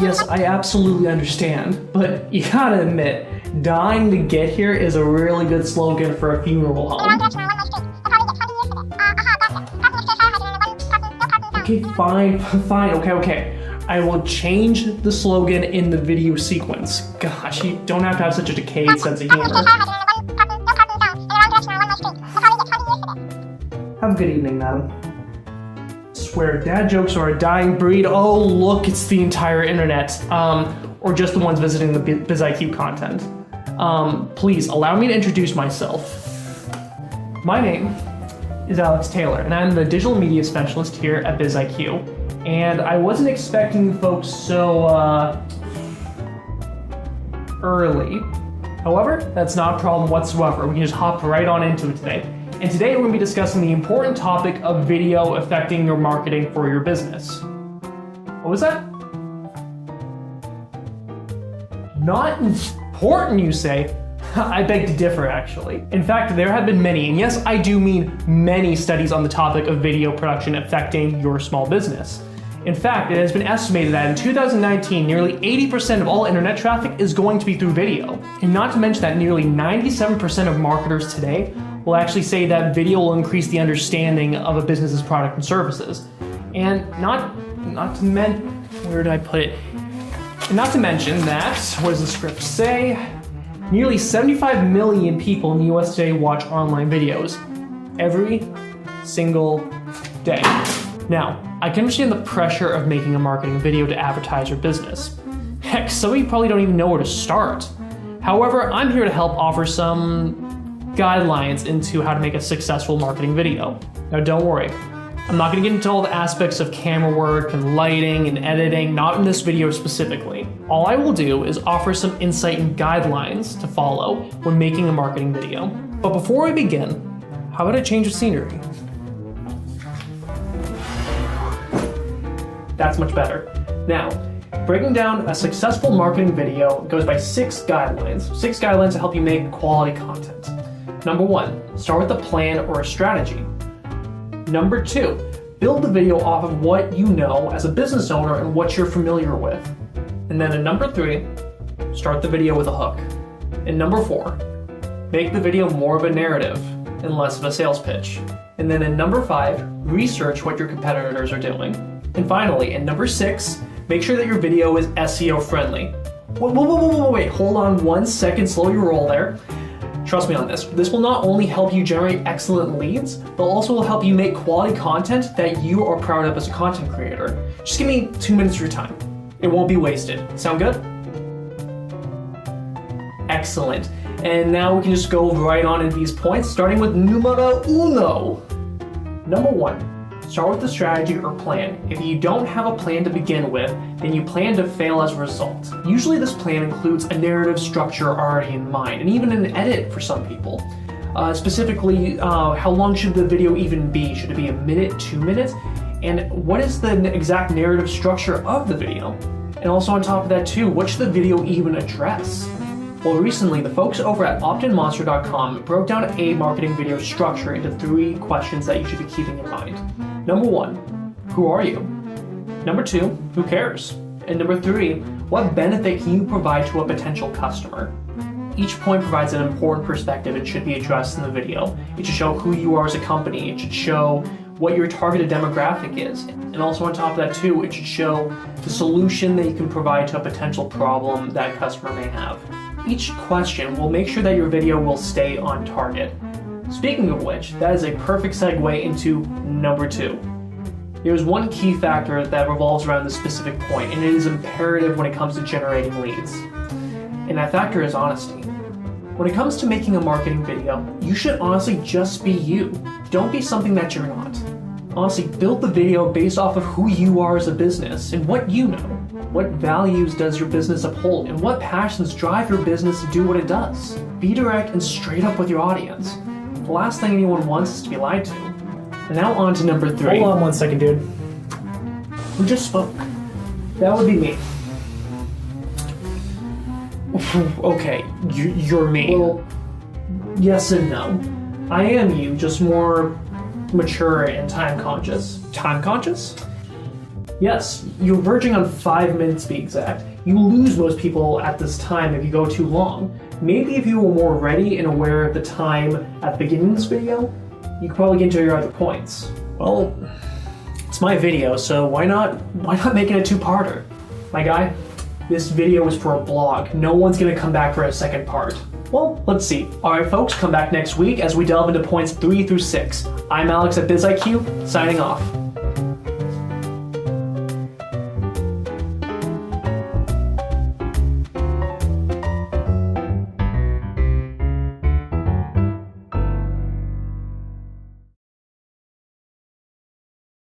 Yes, I absolutely understand, but you gotta admit, dying to get here is a really good slogan for a funeral home. Okay, fine, okay. I will change the slogan in the video sequence. Gosh, you don't have to have such a decayed sense of humor. Have a good evening, madam. Swear, dad jokes are a dying breed. Oh, look, it's the entire internet. Or just the ones visiting the BizIQ content. Please, allow me to introduce myself. My name is Alex Taylor, and I'm the digital media specialist here at BizIQ. And I wasn't expecting folks so, early. However, that's not a problem whatsoever. We can just hop right on into it today. And today we're going to be discussing the important topic of video affecting your marketing for your business. What was that? Not important, you say? I beg to differ, actually. In fact, there have been many, and yes, I do mean many studies on the topic of video production affecting your small business. In fact, it has been estimated that in 2019, nearly 80% of all internet traffic is going to be through video. And not to mention that nearly 97% of marketers today will actually say that video will increase the understanding of a business's product and services. And where did I put it? And not to mention that, what does the script say? Nearly 75 million people in the US today watch online videos every single day. Now, I can understand the pressure of making a marketing video to advertise your business. Heck, some of you probably don't even know where to start. However, I'm here to help offer some guidelines into how to make a successful marketing video. Now, don't worry. I'm not going to get into all the aspects of camera work and lighting and editing, not in this video specifically. All I will do is offer some insight and guidelines to follow when making a marketing video. But before we begin, how about a change of scenery? That's much better. Now, breaking down a successful marketing video goes by 6 guidelines. 6 guidelines to help you make quality content. Number 1, start with a plan or a strategy. Number 2, build the video off of what you know as a business owner and what you're familiar with. And then in number 3, start the video with a hook. And number 4, make the video more of a narrative and less of a sales pitch. And then in number 5, research what your competitors are doing. And finally, in number 6, make sure that your video is SEO friendly. Wait, hold on 1 second, slow your roll there. Trust me on this. This will not only help you generate excellent leads, but also will help you make quality content that you are proud of as a content creator. Just give me 2 minutes of your time. It won't be wasted. Sound good? Excellent. And now we can just go right on into these points, starting with numero uno. Number 1. Start with a strategy or plan. If you don't have a plan to begin with, then you plan to fail as a result. Usually this plan includes a narrative structure already in mind, and even an edit for some people. Specifically, how long should the video even be? Should it be 1 minute, 2 minutes? And what is the exact narrative structure of the video? And also on top of that too, what should the video even address? Well, recently, the folks over at optinmonster.com broke down a marketing video structure into 3 questions that you should be keeping in mind. Number 1, who are you? Number 2, who cares? And number 3, what benefit can you provide to a potential customer? Each point provides an important perspective and should be addressed in the video. It should show who you are as a company. It should show what your targeted demographic is. And also on top of that too, it should show the solution that you can provide to a potential problem that a customer may have. Each question will make sure that your video will stay on target. Speaking of which, that is a perfect segue into number 2. There's one key factor that revolves around this specific point, and it is imperative when it comes to generating leads. And that factor is honesty. When it comes to making a marketing video, you should honestly just be you. Don't be something that you're not. Honestly, build the video based off of who you are as a business and what you know. What values does your business uphold, and what passions drive your business to do what it does? Be direct and straight up with your audience. The last thing anyone wants is to be lied to. And now on to number 3. Hold on 1 second, dude. Who just spoke? That would be me. Okay, you're me. Well, yes and no. I am you, just more mature and time conscious. Time conscious? Yes, you're verging on 5 minutes to be exact. You lose most people at this time if you go too long. Maybe if you were more ready and aware of the time at the beginning of this video, you could probably get to your other points. Well, it's my video, so why not make it a 2-parter? My guy, this video is for a blog. No one's gonna come back for a second part. Well, let's see. Alright folks, come back next week as we delve into points 3 through 6. I'm Alex at BizIQ, signing off.